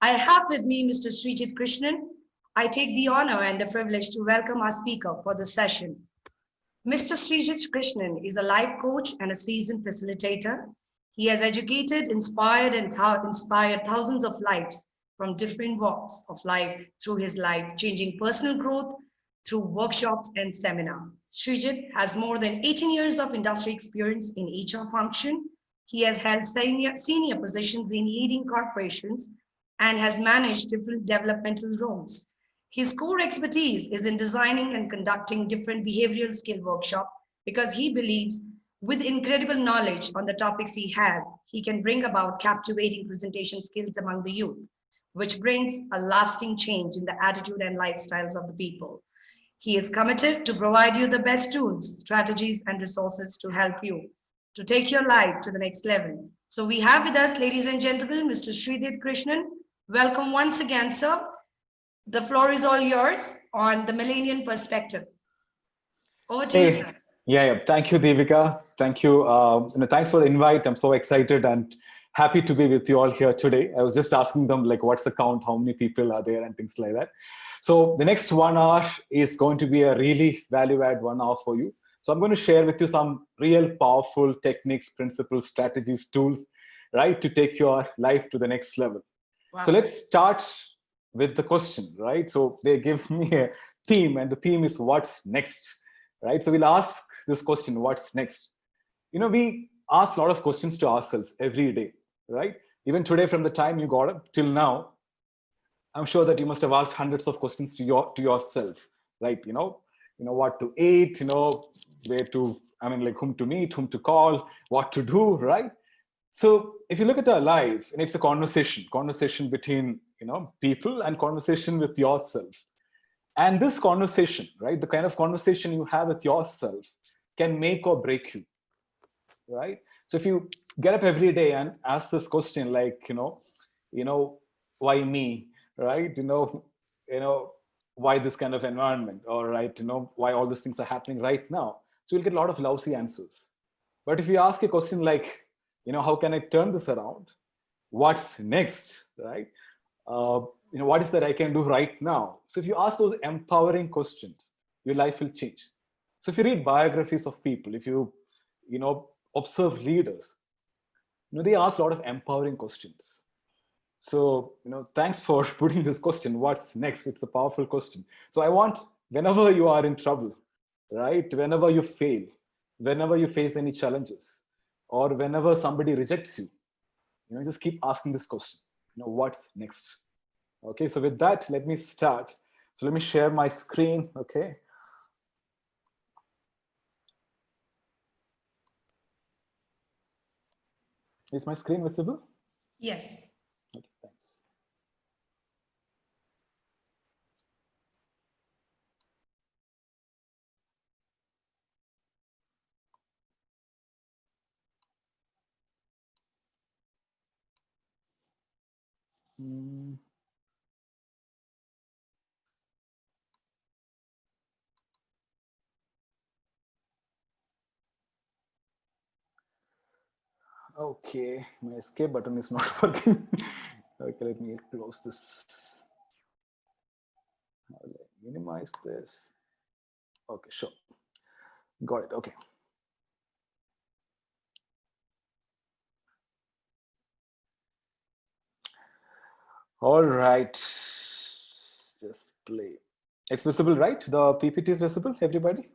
I have with me Mr. Srijit Krishnan. I take the honor and the privilege to welcome our speaker for this session. Mr. Srijit Krishnan is a life coach and a seasoned facilitator. He has educated, inspired, and inspired thousands of lives from different walks of life through his life-changing personal growth through workshops and seminars. Srijit has more than 18 years of industry experience in HR function. He has held senior positions in leading corporations and has managed different developmental roles. His core expertise is in designing and conducting different behavioral skill workshops because he believes with incredible knowledge on the topics he has, he can bring about captivating presentation skills among the youth, which brings a lasting change in the attitude and lifestyles of the people. He is committed to provide you the best tools, strategies, and resources to help you to take your life to the next level. So we have with us, ladies and gentlemen, Mr. Srijit Krishnan. Welcome once again, sir. The floor is all yours on the Millennial Perspective. Over to you, sir. Yeah. Thank you, Devika. Thank you. Thanks for the invite. I'm so excited and happy to be with you all here today. I was just asking them, like, what's the count? How many people are there and things like that. So the next 1 hour is going to be a really value-add 1 hour for you. So I'm going to share with you some real powerful techniques, principles, strategies, tools, right, to take your life to the next level. Wow. So let's start with the question, right? So they give me a theme, and the theme is what's next, right? So we'll ask this question, what's next? We ask a lot of questions to ourselves every day, right? Even today, from the time you got up till now, I'm sure that you must have asked hundreds of questions to yourself, right? What to eat, where to, whom to meet, whom to call, what to do, right? So if you look at our life, and it's a conversation between, people and conversation with yourself. And this conversation, right, the kind of conversation you have with yourself can make or break you, right? So if you get up every day and ask this question, like, why me, right? Why this kind of environment, or right, why all these things are happening right now? So you'll get a lot of lousy answers. But if you ask a question like, how can I turn this around? What's next, right? What is that I can do right now? So if you ask those empowering questions, your life will change. So if you read biographies of people, if you, observe leaders, they ask a lot of empowering questions. So, thanks for putting this question, what's next? It's a powerful question. So I want, whenever you are in trouble, right? Whenever you fail, whenever you face any challenges, or whenever somebody rejects you, just keep asking this question, what's next? Okay, so with that, let me start. So let me share my screen, okay? Is my screen visible? Yes. Okay, thanks. Okay, my escape button is not working. Okay, let me close this. I'll minimize this. Okay, sure. Got it, okay. All right, just play. It's visible, right? The PPT is visible, everybody?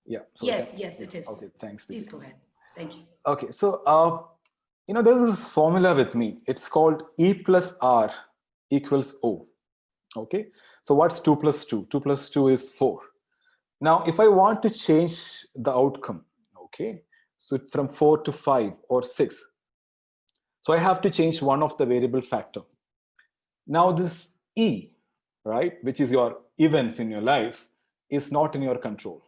Yeah. So yes, it is. Okay, thanks. Please go ahead. Thank you. Okay, so, there's this formula with me. It's called E plus R equals O. Okay, so what's 2 plus 2? 2 plus 2 is 4. Now, if I want to change the outcome, okay, so from 4 to 5 or 6, so I have to change one of the variable factor. Now this E, right, which is your events in your life, is not in your control.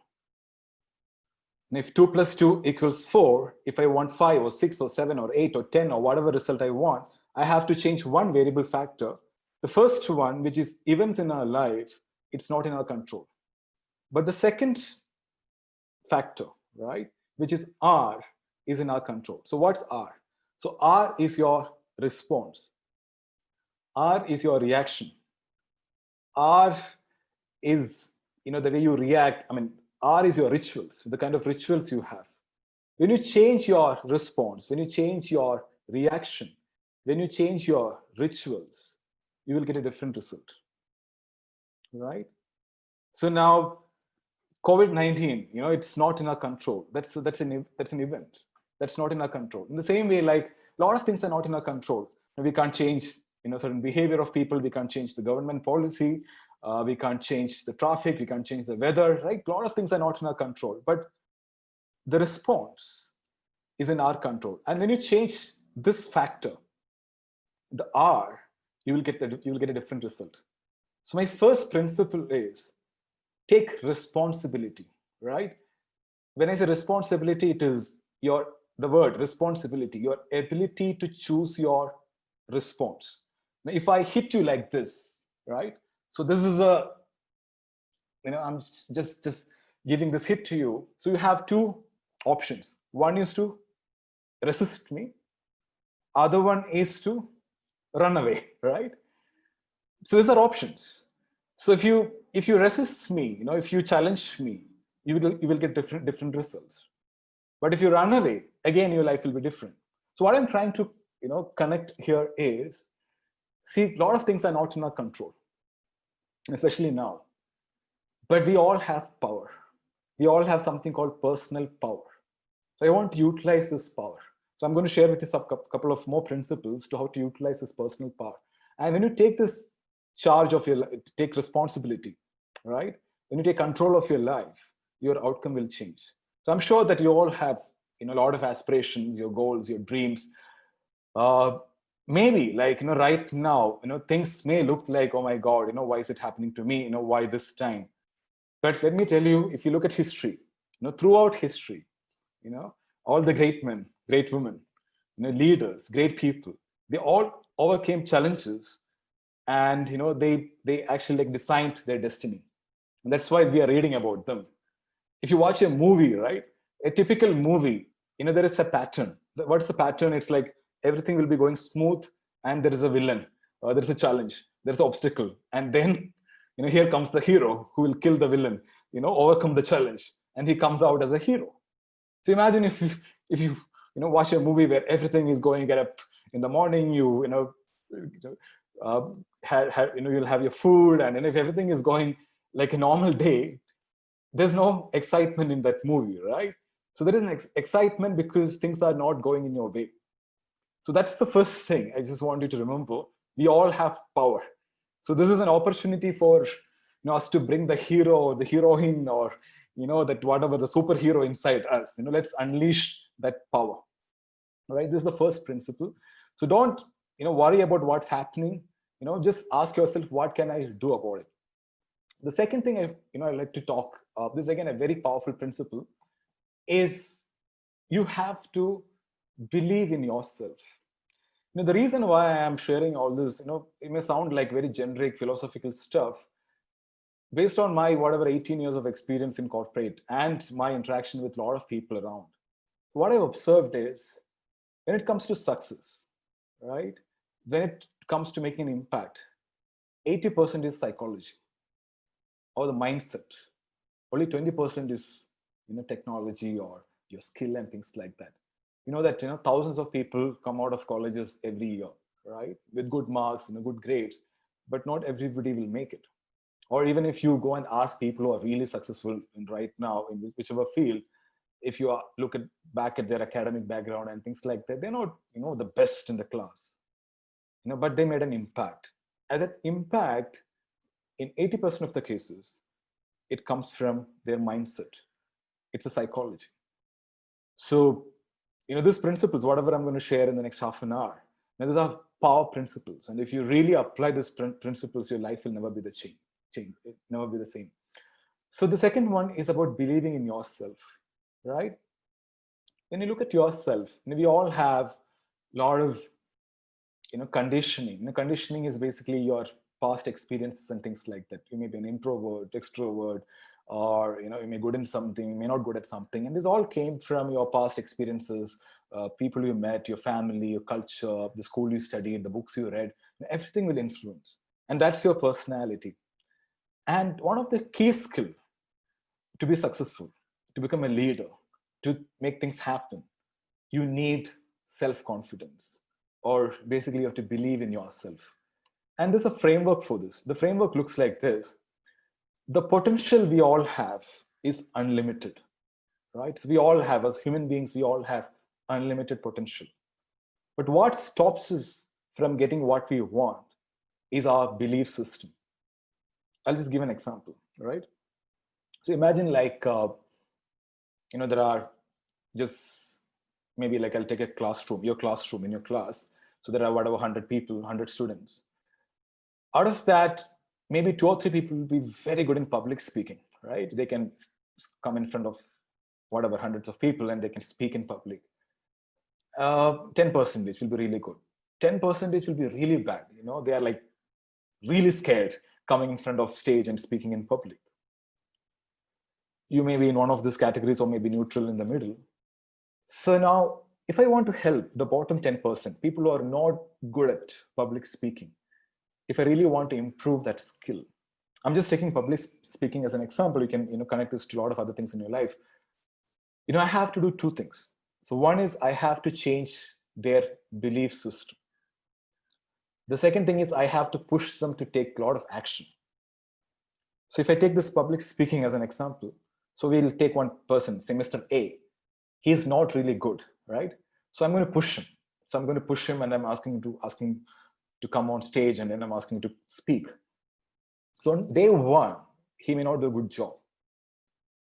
And if 2 plus 2 equals 4, if I want 5 or 6 or 7 or 8 or 10 or whatever result I want, I have to change one variable factor. The first one, which is events in our life, it's not in our control. But the second factor, right, which is R, is in our control. So what's R? So R is your response. R is your reaction. R is, the way you react. I mean, R is your rituals, the kind of rituals you have. When you change your response, when you change your reaction, when you change your rituals, you will get a different result, right? So now, COVID-19, it's not in our control. That's an event. That's not in our control. In the same way, like a lot of things are not in our control. We can't change, certain behavior of people. We can't change the government policy. We can't change the traffic. We can't change the weather, right? A lot of things are not in our control. But the response is in our control. And when you change this factor, the R, you will get a different result. So my first principle is take responsibility, right? When I say responsibility, it is the word responsibility, your ability to choose your response. Now, if I hit you like this, right? So this is I'm just giving this hit to you. So you have two options. One is to resist me. Other one is to run away, right? So these are options. So if you resist me, if you challenge me, you will get different results. But if you run away, again, your life will be different. So what I'm trying to connect here is, see, a lot of things are not in our control, especially now. But we all have power. We all have something called personal power. So I want to utilize this power. So I'm going to share with you a couple of more principles to how to utilize this personal power. And when you take this charge of your life, take responsibility, right? When you take control of your life, your outcome will change. So I'm sure that you all have, a lot of aspirations, your goals, your dreams. Maybe like, right now, things may look like, oh my God, why is it happening to me? Why this time? But let me tell you, if you look at history, throughout history, all the great men, great women, leaders, great people, they all overcame challenges, and they actually like designed their destiny. And that's why we are reading about them. If you watch a movie, right, a typical movie, there is a pattern. What's the pattern? It's like everything will be going smooth, and there is a villain, there is a challenge, there's an obstacle, and then here comes the hero who will kill the villain, overcome the challenge, and he comes out as a hero. So imagine if you watch a movie where everything is going, get up in the morning, you'll have your food, and if everything is going like a normal day, there's no excitement in that movie, right? So there is an excitement because things are not going in your way. So that's the first thing I just want you to remember. We all have power. So this is an opportunity for us to bring the hero or the heroine, or that whatever the superhero inside us, let's unleash that power. All right, this is the first principle. So don't worry about what's happening. Just ask yourself, what can I do about it? The second thing I like to talk, this is again a very powerful principle, is you have to believe in yourself. The reason why I am sharing all this, it may sound like very generic philosophical stuff. Based on my whatever 18 years of experience in corporate and my interaction with a lot of people around, what I've observed is, when it comes to success, right, when it comes to making an impact, 80% is psychology or the mindset. Only 20% is technology or your skill and things like that. That thousands of people come out of colleges every year, right, with good marks, good grades, but not everybody will make it. Or even if you go and ask people who are really successful right now in whichever field, if you look back at their academic background and things like that, they're not the best in the class, but they made an impact. And that impact, in 80% of the cases, it comes from their mindset. It's a psychology. So these principles, whatever I'm going to share in the next half an hour, these are power principles, and if you really apply these principles, your life will never be the never be the same. So the second one is about believing in yourself, right? When you look at yourself, we all have a lot of conditioning. Conditioning is basically your past experiences and things like that. You may be an introvert, extrovert, or you may good in something, you may not good at something, and this all came from your past experiences, people you met, your family, your culture, the school you studied, the books you read. Everything will influence. And that's your personality. And one of the key skills to be successful, to become a leader, to make things happen, you need self-confidence, or basically you have to believe in yourself. And there's a framework for this. The framework looks like this. The potential we all have is unlimited, right? So we all have, as human beings, we all have unlimited potential. But what stops us from getting what we want is our belief system. I'll just give an example, right? So imagine like, there are just maybe like I'll take a classroom, your classroom in your class. So there are whatever 100 people, 100 students. Out of that, maybe 2 or 3 people will be very good in public speaking, right? They can come in front of whatever hundreds of people and they can speak in public. 10% will be really good. 10% will be really bad. They are like really scared coming in front of stage and speaking in public. You may be in one of these categories or maybe neutral in the middle. So now, if I want to help the bottom 10%, people who are not good at public speaking, if I really want to improve that skill, I'm just taking public speaking as an example. You can connect this to a lot of other things in your life. I have to do 2 things. So one is I have to change their belief system. The second thing is I have to push them to take a lot of action. So if I take this public speaking as an example, so we'll take one person, say Mr. A. He's not really good, right? So I'm going to push him. So I'm going to push him and I'm asking to come on stage, and then I'm asking to speak. So on day 1, he may not do a good job.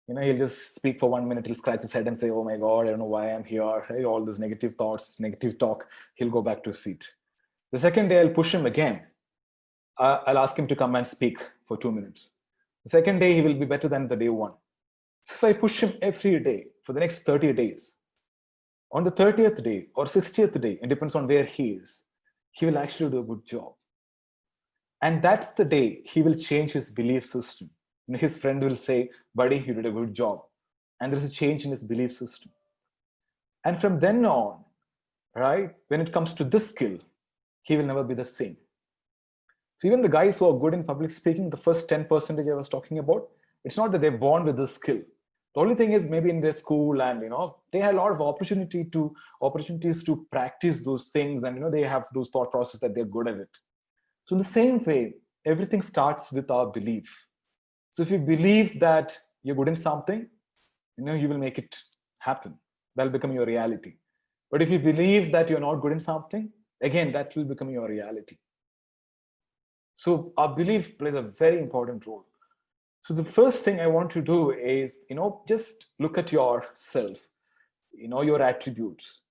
He'll just speak for 1 minute, he'll scratch his head and say, oh my God, I don't know why I'm here. All these negative thoughts, negative talk, he'll go back to his seat. The second day, I'll push him again. I'll ask him to come and speak for 2 minutes. The second day, he will be better than the day 1. So if I push him every day for the next 30 days, on the 30th day or 60th day, it depends on where he is, he will actually do a good job. And that's the day he will change his belief system. His friend will say, buddy, you did a good job. And there's a change in his belief system. And from then on, right, when it comes to this skill, he will never be the same. So even the guys who are good in public speaking, the first 10% I was talking about, it's not that they're born with this skill. The only thing is maybe in their school and, they had a lot of opportunities to practice those things. And, they have those thought process that they're good at it. So in the same way, everything starts with our belief. So if you believe that you're good in something, you will make it happen. That'll become your reality. But if you believe that you're not good in something, again, that will become your reality. So our belief plays a very important role. So the first thing I want to do is, just look at yourself, your attributes.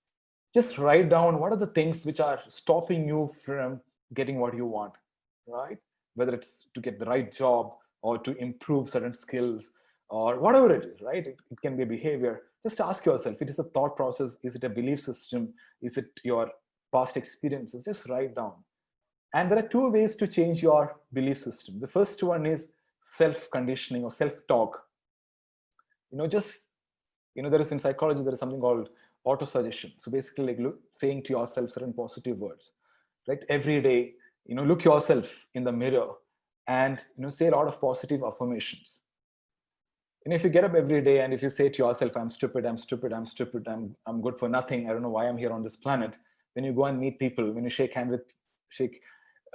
Just write down what are the things which are stopping you from getting what you want, right? Whether it's to get the right job or to improve certain skills or whatever it is, right? It can be behavior. Just ask yourself, it is a thought process? Is it a belief system? Is it your past experiences? Just write down. And there are 2 ways to change your belief system. The first one is self-conditioning or self-talk. There is in psychology, there is something called auto-suggestion. So basically like saying to yourself certain positive words, right? Every day, look yourself in the mirror and, say a lot of positive affirmations. And if you get up every day and if you say to yourself, I'm stupid, I'm stupid, I'm stupid, I'm good for nothing, I don't know why I'm here on this planet. When you go and meet people, when you shake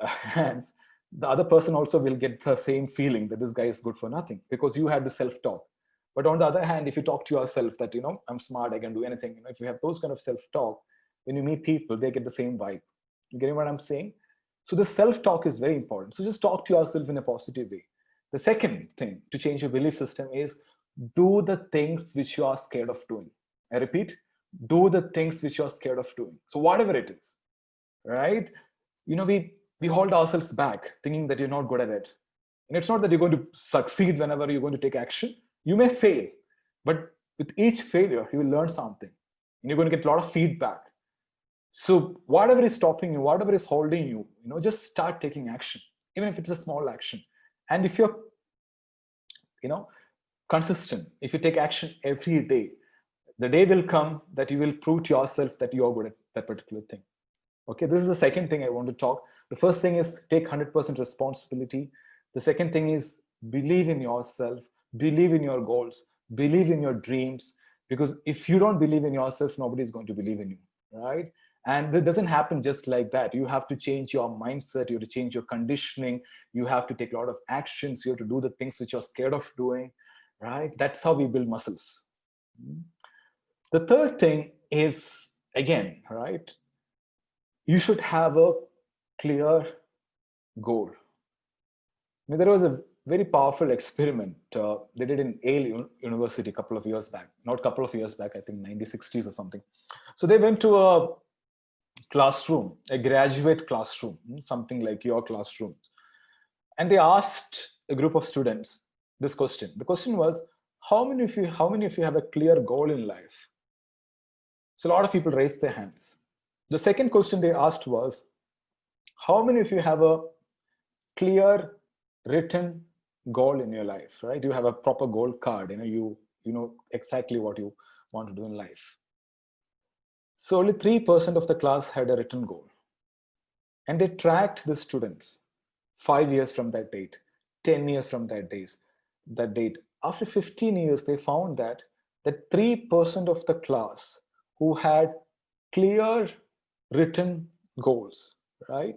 hands, the other person also will get the same feeling that this guy is good for nothing because you had the self-talk. But on the other hand, if you talk to yourself that, I'm smart, I can do anything, if you have those kind of self-talk, when you meet people, they get the same vibe. You getting what I'm saying? So the self-talk is very important. So just talk to yourself in a positive way. The second thing to change your belief system is do the things which you are scared of doing. I repeat, do the things which you are scared of doing. So whatever it is, right? We hold ourselves back thinking that you're not good at it. And it's not that you're going to succeed whenever you're going to take action. You may fail, but with each failure, you will learn something. And you're going to get a lot of feedback. So whatever is stopping you, whatever is holding you, just start taking action, even if it's a small action. And if you're, consistent, if you take action every day, the day will come that you will prove to yourself that you are good at that particular thing. Okay, this is the second thing I want to talk. The first thing is take 100% responsibility. The second thing is believe in yourself, believe in your goals, believe in your dreams, because if you don't believe in yourself, nobody is going to believe in you, right? And it doesn't happen just like that. You have to change your mindset, you have to change your conditioning, you have to take a lot of actions, you have to do the things which you're scared of doing, right? That's how we build muscles. The third thing is, again, right, you should have a clear goal. I mean, there was a very powerful experiment they did in Yale University a couple of years back. Not a couple of years back, I think 1960s or something. So they went to a classroom, a graduate classroom, something like your classroom. And they asked a group of students this question. The question was, how many of you have a clear goal in life? So a lot of people raised their hands. The second question they asked was, how many of you have a clear written goal in your life, right? You have a proper goal card, you know exactly what you want to do in life. So only 3% of the class had a written goal. And they tracked the students 5 years from that date, 10 years from that date. After 15 years, they found that 3% of the class who had clear written goals, right?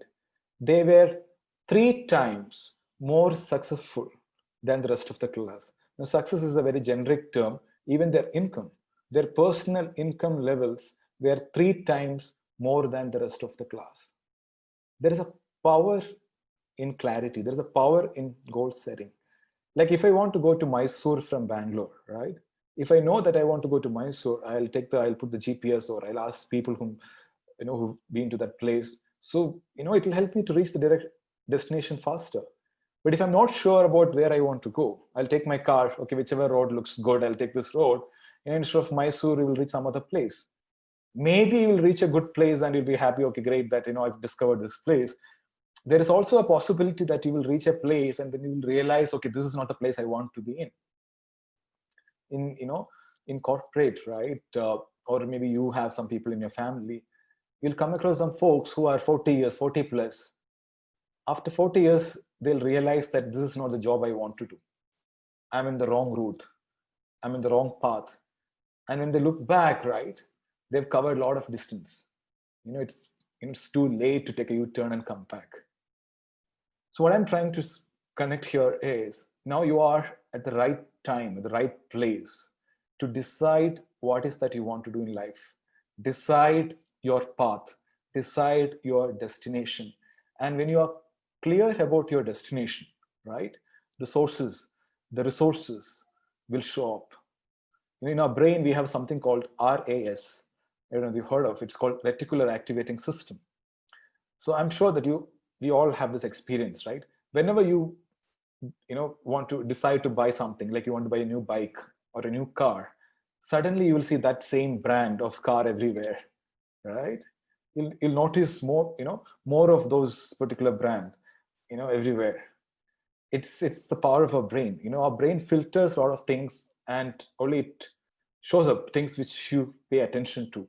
They were 3 times more successful than the rest of the class. Now, success is a very generic term. Even their income, their personal income levels were 3 times more than the rest of the class. There is a power in clarity. There is a power in goal setting. Like if I want to go to Mysore from Bangalore, right? If I know that I want to go to Mysore, I'll put the GPS, or I'll ask people who've been to that place. So, it will help me to reach the direct destination faster. But if I'm not sure about where I want to go, I'll take my car. Okay, whichever road looks good, I'll take this road. And instead of Mysore, we will reach some other place. Maybe you will reach a good place and you'll be happy. Okay, great, that I've discovered this place. There is also a possibility that you will reach a place and then you will realize, okay, this is not the place I want to be in corporate, right? Or maybe you have some people in your family. You'll come across some folks who are 40 plus. After 40 years, they'll realize that this is not the job I want to do. I'm in the wrong route. I'm in the wrong path. And when they look back, right, they've covered a lot of distance. It's too late to take a U-turn and come back. So what I'm trying to connect here is, now you are at the right time, at the right place to decide what is that you want to do in life. Decide your path, decide your destination. And when you are clear about your destination, right, the resources will show up. In our brain, we have something called RAS. I don't know if you've heard of it. It's called reticular activating system. So I'm sure that we all have this experience, right? Whenever you want to decide to buy something, like you want to buy a new bike or a new car, suddenly you will see that same brand of car everywhere, right? You'll notice more of those particular brand, everywhere. It's the power of our brain. Our brain filters a lot of things, and only it shows up things which you pay attention to.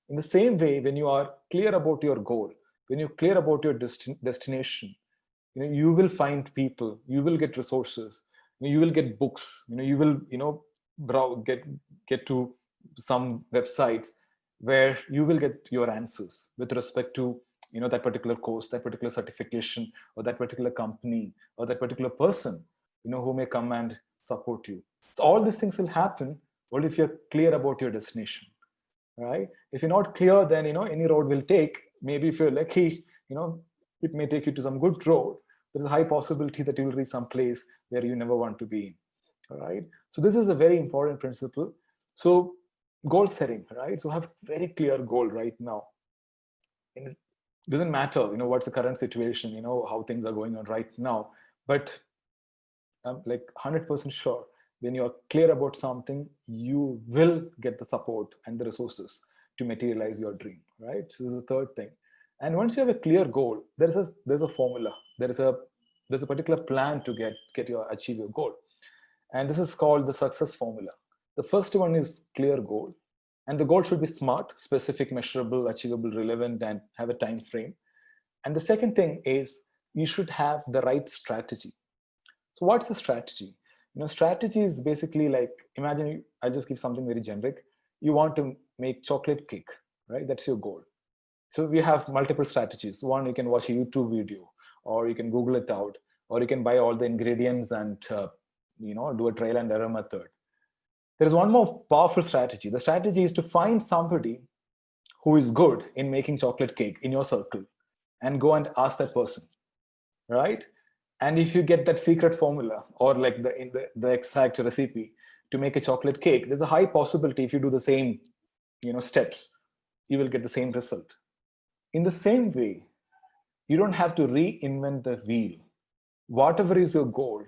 In the same way, when you are clear about your goal, when you're clear about your destination, you will find people, you will get resources, you will get books, you will get to some websites where you will get your answers with respect to that particular course, that particular certification, or that particular company, or that particular person who may come and support you. So all these things will happen only if you're clear about your destination, right? If you're not clear, then any road will take. Maybe if you're lucky, it may take you to some good road. There's a high possibility that you will reach some place where you never want to be in. All right. So this is a very important principle. So goal setting, right? So have very clear goal right now. And it doesn't matter, what's the current situation, how things are going on right now. But I'm like 100% sure, when you're clear about something, you will get the support and the resources to materialize your dream, right? So this is the third thing. And once you have a clear goal, there's a formula. There's a particular plan to achieve your goal. And this is called the success formula. The first one is clear goal. And the goal should be smart, specific, measurable, achievable, relevant, and have a time frame. And the second thing is you should have the right strategy. So what's the strategy? Strategy is basically like, imagine, I'll just give something very generic. You want to make chocolate cake, right? That's your goal. So we have multiple strategies. One, you can watch a YouTube video, or you can Google it out, or you can buy all the ingredients and do a trial and error method. There is one more powerful strategy. The strategy is to find somebody who is good in making chocolate cake in your circle and go and ask that person, right? And if you get that secret formula or like the exact recipe to make a chocolate cake, there's a high possibility if you do the same steps, you will get the same result. In the same way, you don't have to reinvent the wheel. Whatever is your goal,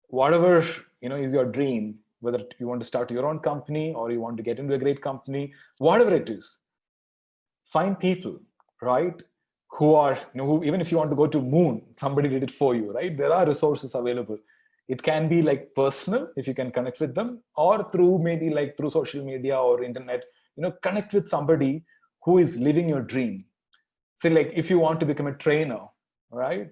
whatever is your dream, whether you want to start your own company or you want to get into a great company, whatever it is, find people, right, who are, who, even if you want to go to moon, somebody did it for you, right? There are resources available. It can be like personal, if you can connect with them, or through maybe like through social media or internet, connect with somebody who is living your dream. Say like, if you want to become a trainer, right?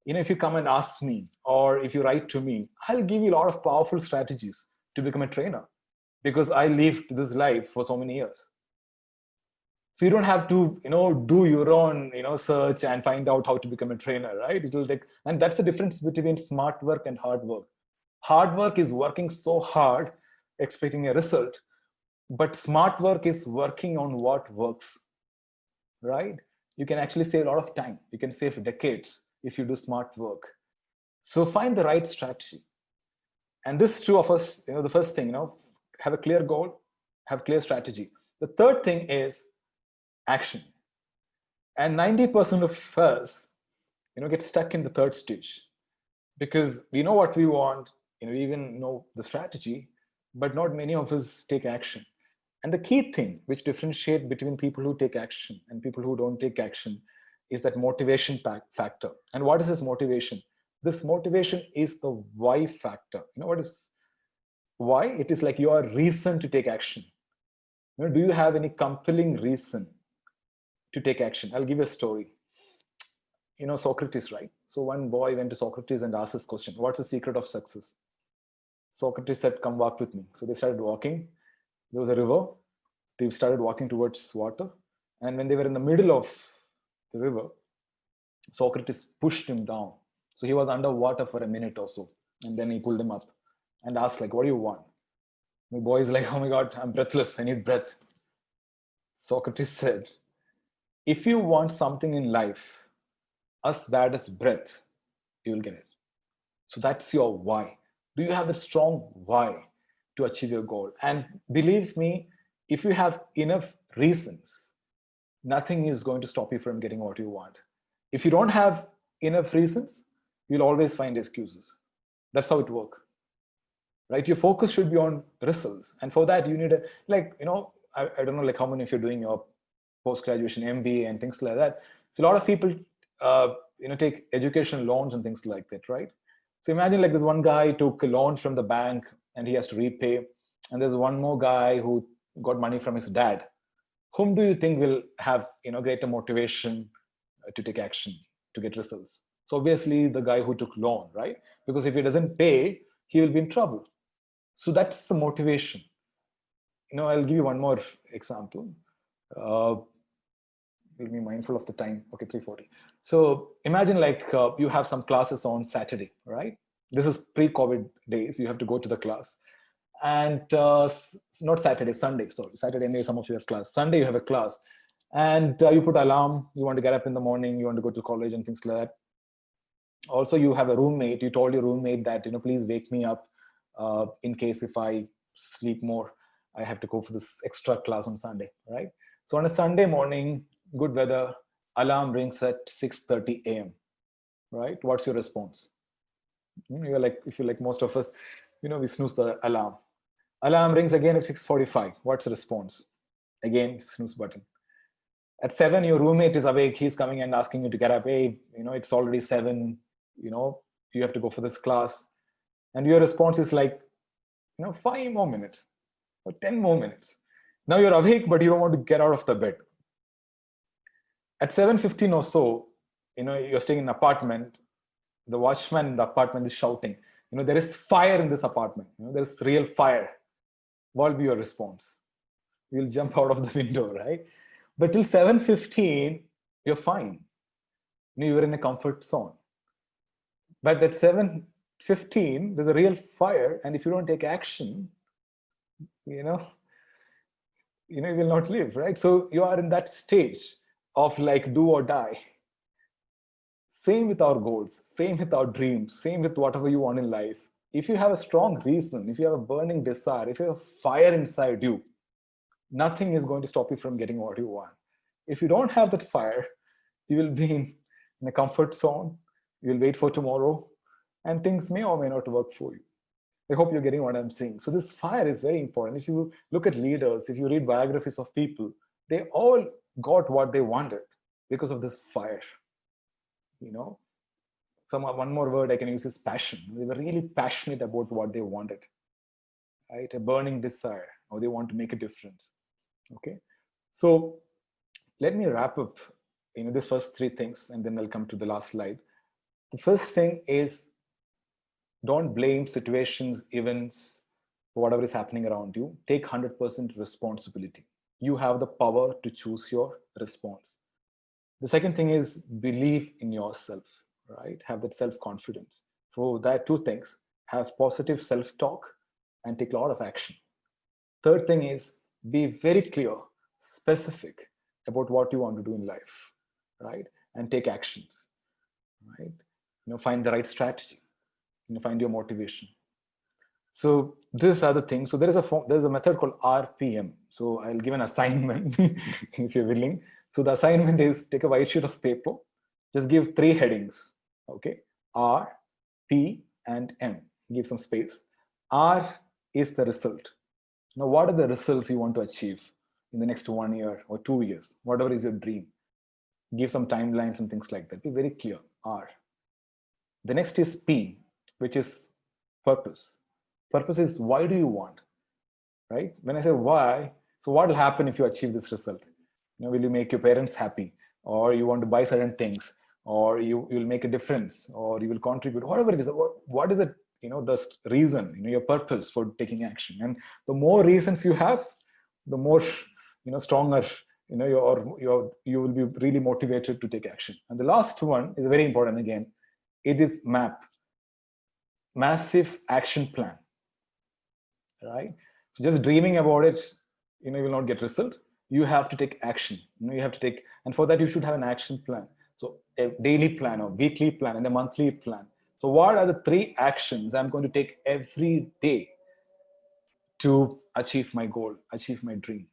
If you come and ask me, or if you write to me, I'll give you a lot of powerful strategies to become a trainer, because I lived this life for so many years. So you don't have to, do your own, search and find out how to become a trainer, right? It will take, and that's the difference between smart work and hard work. Hard work is working so hard, expecting a result, but smart work is working on what works, right? You can actually save a lot of time. You can save decades if you do smart work. So find the right strategy. And this two of us, the first thing, have a clear goal, have clear strategy. The third thing is action. And 90% of us, get stuck in the third stage, because we know what we want, we even know the strategy, but not many of us take action. And the key thing which differentiates between people who take action and people who don't take action is that motivation factor. And what is this motivation? This motivation is the why factor. What is why? It is like your reason to take action. Do you have any compelling reason to take action? I'll give you a story. Socrates, right? So one boy went to Socrates and asked this question: what's the secret of success? Socrates said, come walk with me. So they started walking. There was a river. They started walking towards water. And when they were in the middle of the river, Socrates pushed him down. So he was underwater for a minute or so. And then he pulled him up and asked, like, what do you want? The boy is like, oh my God, I'm breathless. I need breath. Socrates said, if you want something in life as bad as breath, you will get it. So that's your why. Do you have a strong why to achieve your goal? And believe me, if you have enough reasons, nothing is going to stop you from getting what you want. If you don't have enough reasons, you'll always find excuses. That's how it works, right? Your focus should be on results. And for that, you need a, I don't know, like how many of you are doing your post-graduation MBA and things like that. So a lot of people, take education loans and things like that, right? So imagine like this one guy took a loan from the bank and he has to repay. And there's one more guy who got money from his dad. Whom do you think will have, greater motivation to take action, to get results? So obviously the guy who took loan, right? Because if he doesn't pay, he will be in trouble. So that's the motivation. I'll give you one more example. We'll be mindful of the time. Okay, 3:40. So imagine like you have some classes on Saturday, right? This is pre-COVID days. You have to go to the class. And not Saturday, Sunday. Sorry, Saturday, anyway, some of you have class. Sunday, you have a class. And you put alarm. You want to get up in the morning. You want to go to college and things like that. Also, you have a roommate. You told your roommate that, please wake me up in case if I sleep more, I have to go for this extra class on Sunday, right? So on a Sunday morning, good weather, alarm rings at 6:30 a.m., right? What's your response? You're like, if you're like most of us, we snooze the alarm. Alarm rings again at 6:45. What's the response? Again, snooze button. At 7, your roommate is awake. He's coming and asking you to get up. Hey, it's already 7. You have to go for this class. And your response is like, 5 more minutes or 10 more minutes. Now you're awake, but you don't want to get out of the bed. At 7:15 or so, you're staying in an apartment, the watchman in the apartment is shouting, there is fire in this apartment, there's real fire. What will be your response? You'll jump out of the window, right? But till 7:15, you're fine. You're in a comfort zone. But at 7:15, there's a real fire, and if you don't take action, you will not live, right? So you are in that stage of like do or die. Same with our goals, same with our dreams, same with whatever you want in life. If you have a strong reason, if you have a burning desire, if you have fire inside you, nothing is going to stop you from getting what you want. If you don't have that fire, you will be in a comfort zone. You will wait for tomorrow, and things may or may not work for you. I hope you're getting what I'm saying. So this fire is very important. If you look at leaders, if you read biographies of people, they all got what they wanted because of this fire. One more word I can use is passion. They were really passionate about what they wanted, right? A burning desire, or they want to make a difference. Okay, so let me wrap up these first three things, and then I'll come to the last slide. The first thing is, don't blame situations, events, whatever is happening around you. Take 100% responsibility. You have the power to choose your response. The second thing is, believe in yourself, right? Have that self-confidence. For that, two things: have positive self-talk and take a lot of action. Third thing is, be very clear, specific about what you want to do in life, right? And take actions, right? Find the right strategy, find your motivation. So these are the things. So there's a method called RPM. So I'll give an assignment if you're willing. So the assignment is, take a white sheet of paper, just give 3 headings, okay? R, P, and M. Give some space. R is the result. Now, what are the results you want to achieve in the next 1 year or 2 years? Whatever is your dream. Give some timelines and things like that. Be very clear. R. The next is P, which is purpose. Purpose is, why do you want, right? When I say why, so what will happen if you achieve this result? Will you make your parents happy, or you want to buy certain things, or you will make a difference, or you will contribute, whatever it is. What is it? The reason, your purpose for taking action. And the more reasons you have, the more stronger you will be really motivated to take action. And the last one is very important. Again, it is MAP, massive action plan, right? So just dreaming about it, you will not get result. You have to take action. You have to take, and for that you should have an action plan. So a daily plan, or weekly plan, and a monthly plan. So what are the 3 actions I'm going to take every day to achieve my goal, achieve my dream,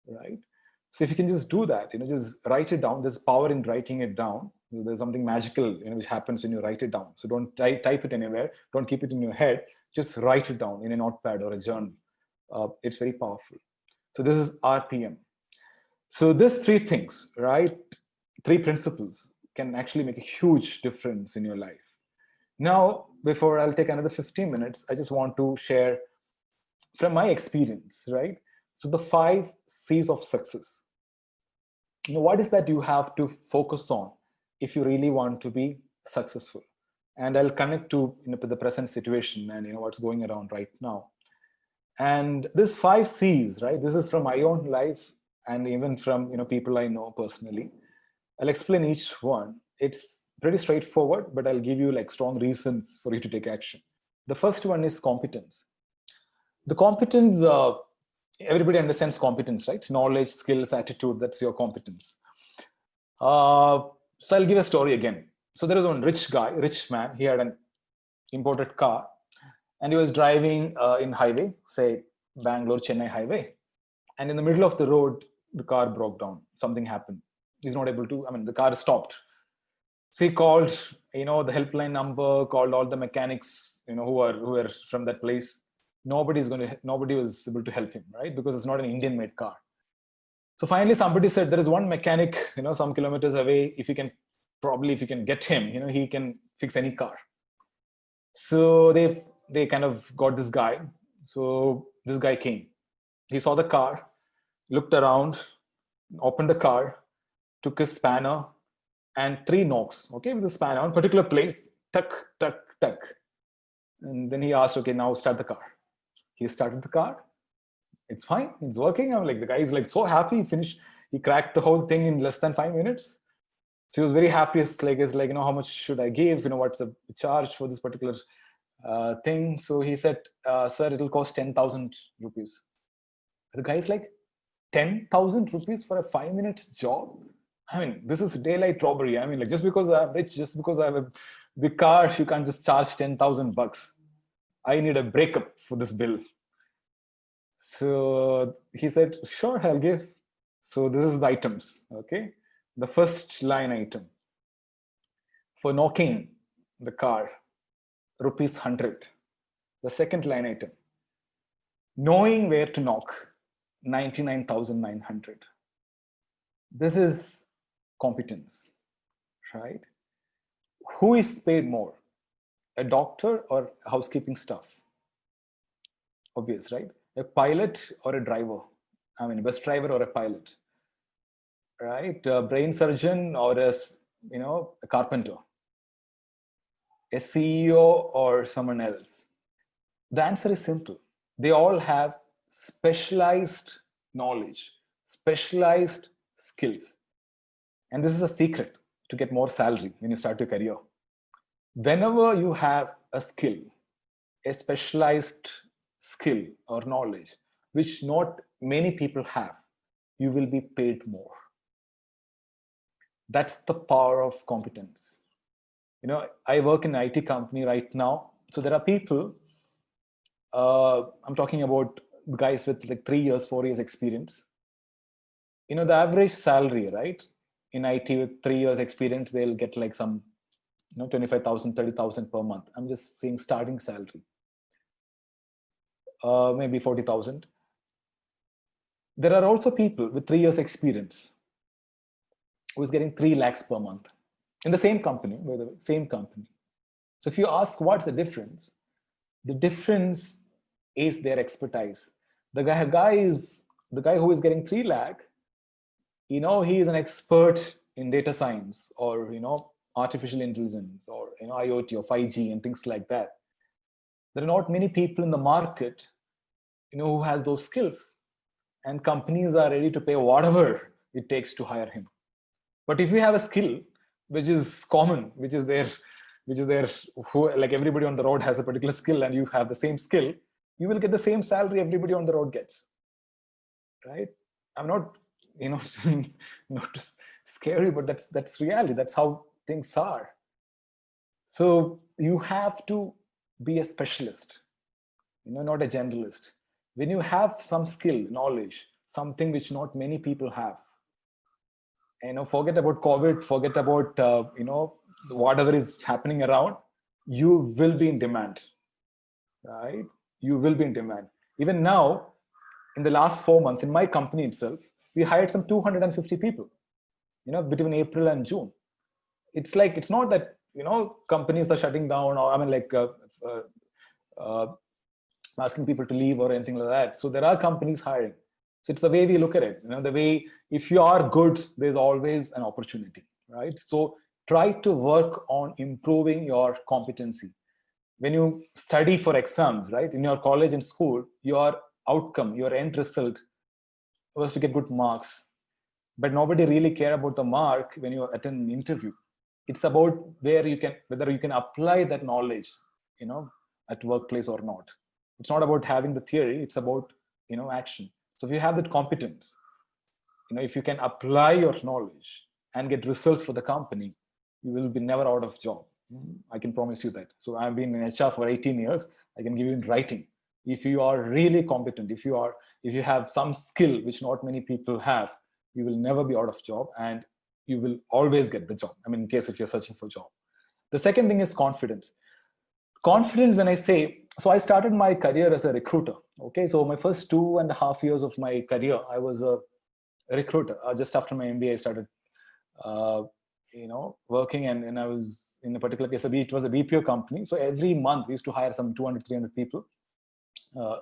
right? So if you can just do that, just write it down. There's power in writing it down. There's something magical, which happens when you write it down. So don't type it anywhere. Don't keep it in your head. Just write it down in a notepad or a journal. It's very powerful. So this is RPM. So these 3 things, right? 3 principles can actually make a huge difference in your life. Now, before I'll take another 15 minutes, I just want to share from my experience, right? So the 5 C's of success. What is that you have to focus on if you really want to be successful? And I'll connect to the present situation and what's going around right now. And this 5 C's, right? This is from my own life and even from people I know personally. I'll explain each one. It's pretty straightforward, but I'll give you like strong reasons for you to take action. The first one is competence. The competence, everybody understands competence, right? Knowledge, skills, attitude, that's your competence. So I'll give a story again. So there was one rich man, he had an imported car, and he was driving in highway, say Bangalore-Chennai highway. And in the middle of the road, the car broke down. Something happened. He's not able to, the car stopped. So he called, the helpline number, called all the mechanics, who were from that place. Nobody was able to help him, right? Because it's not an Indian-made car. So finally, somebody said there is one mechanic, some kilometers away. If you can get him, he can fix any car. So they kind of got this guy. So this guy came. He saw the car, looked around, opened the car, took his spanner, and 3 knocks, okay, with the spanner on a particular place, tuck, tuck, tuck. And then he asked, okay, now start the car. He started the car. It's fine. It's working. I'm like, the guy is like so happy. He finished. He cracked the whole thing in less than 5 minutes. So he was very happy. It's like, how much should I give? What's the charge for this particular thing? So he said, sir, it'll cost 10,000 rupees. The guy is like, 10,000 rupees for a 5-minute job? I mean, this is daylight robbery. I mean, like, just because I'm rich, just because I have a big car, you can't just charge 10,000 bucks. I need a breakup for this bill. So he said, sure, I'll give. So this is the items, okay? The first line item. For knocking the car, rupees 100. The second line item. Knowing where to knock, 99,900. This is competence, right? Who is paid more? A doctor or housekeeping staff? Obvious, right? A pilot or a driver? I mean, bus driver or a pilot, right? A brain surgeon or a carpenter? A CEO or someone else? The answer is simple. They all have specialized knowledge, specialized skills. And this is a secret to get more salary when you start your career. Whenever you have a skill, a specialized skill or knowledge, which not many people have, you will be paid more. That's the power of competence. I work in an IT company right now. So there are people, I'm talking about guys with like 3 years, 4 years experience. The average salary, right? In IT with 3 years experience, they'll get like some, 25,000, 30,000 per month. I'm just saying starting salary. Maybe 40,000. There are also people with 3 years experience who's getting 3 lakhs per month in the same company, by the way, same company. So if you ask what's the difference is their expertise. The guy who is getting 3 lakh, he is an expert in data science or, artificial intelligence or, IoT or 5G and things like that. There are not many people in the market, who has those skills, and companies are ready to pay whatever it takes to hire him. But if you have a skill, which is common, which is there, who, like everybody on the road has a particular skill and you have the same skill, you will get the same salary everybody on the road gets, right? I'm not, not to scare you, but that's reality. That's how things are. So you have to be a specialist, not a generalist. When you have some skill, knowledge, something which not many people have, forget about COVID, forget about, whatever is happening around, you will be in demand, right? You will be in demand. Even now, in the last 4 months, in my company itself, we hired some 250 people, between April and June. It's like, it's not that, companies are shutting down or, asking people to leave or anything like that. So there are companies hiring. So it's the way we look at it. The way, if you are good, there's always an opportunity, right? So try to work on improving your competency. When you study for exams, right, in your college and school, your outcome, your end result was to get good marks. But nobody really care about the mark when you attend an interview. It's about whether you can apply that knowledge, at workplace or not. It's not about having the theory, it's about, action. So if you have that competence, if you can apply your knowledge and get results for the company, you will be never out of job. I can promise you that. So I've been in HR for 18 years. I can give you in writing. If you are really competent, if you have some skill which not many people have, you will never be out of job and you will always get the job. I mean, in case if you're searching for a job. The second thing is confidence. Confidence, when I say, so I started my career as a recruiter. Okay, so my first 2.5 years of my career, I was a recruiter. Just after my MBA, I started, working, and I was in a particular case, it was a BPO company. So every month we used to hire some 200, 300 people.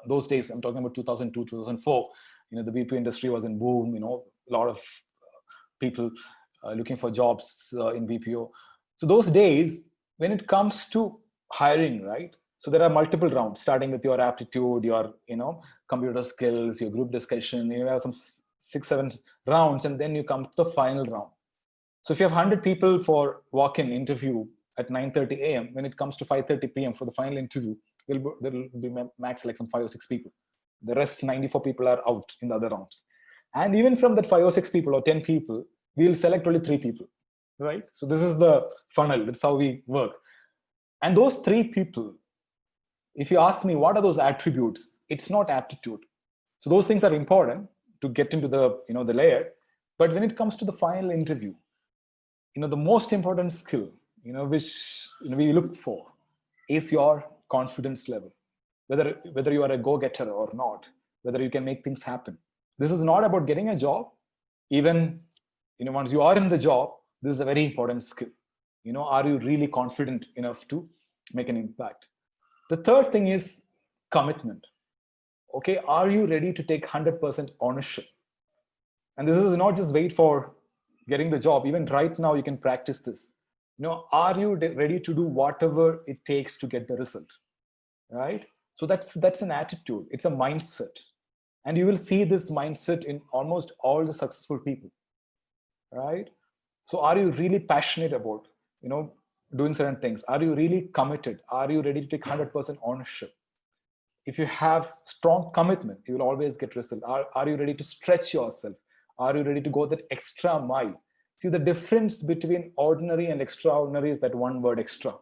Those days, I'm talking about 2002, 2004, the BPO industry was in boom, a lot of people looking for jobs in BPO. So those days, when it comes to hiring, right? So there are multiple rounds, starting with your aptitude, your computer skills, your group discussion. You have some 6, 7 rounds, and then you come to the final round. So if you have 100 people for walk-in interview at 9:30 a.m., when it comes to 5:30 p.m. for the final interview, there will be max like some 5 or 6 people. The rest 94 people are out in the other rounds. And even from that 5 or 6 people or 10 people, we'll select only 3 people, right? So this is the funnel. That's how we work. And those 3 people, if you ask me what are those attributes, it's not aptitude. So those things are important to get into the layer. But when it comes to the final interview, the most important skill, which we look for is your confidence level. Whether you are a go-getter or not, whether you can make things happen. This is not about getting a job. Even once you are in the job, this is a very important skill. Are you really confident enough to make an impact? The third thing is commitment. Okay, are you ready to take 100% ownership? And this is not just wait for getting the job. Even right now, you can practice this. Are you ready to do whatever it takes to get the result? Right? So that's an attitude. It's a mindset. And you will see this mindset in almost all the successful people. Right? So are you really passionate about, doing certain things? Are you really committed? Are you ready to take 100% ownership? If you have strong commitment, you will always get result. Are you ready to stretch yourself? Are you ready to go that extra mile? See, the difference between ordinary and extraordinary is that one word, extra,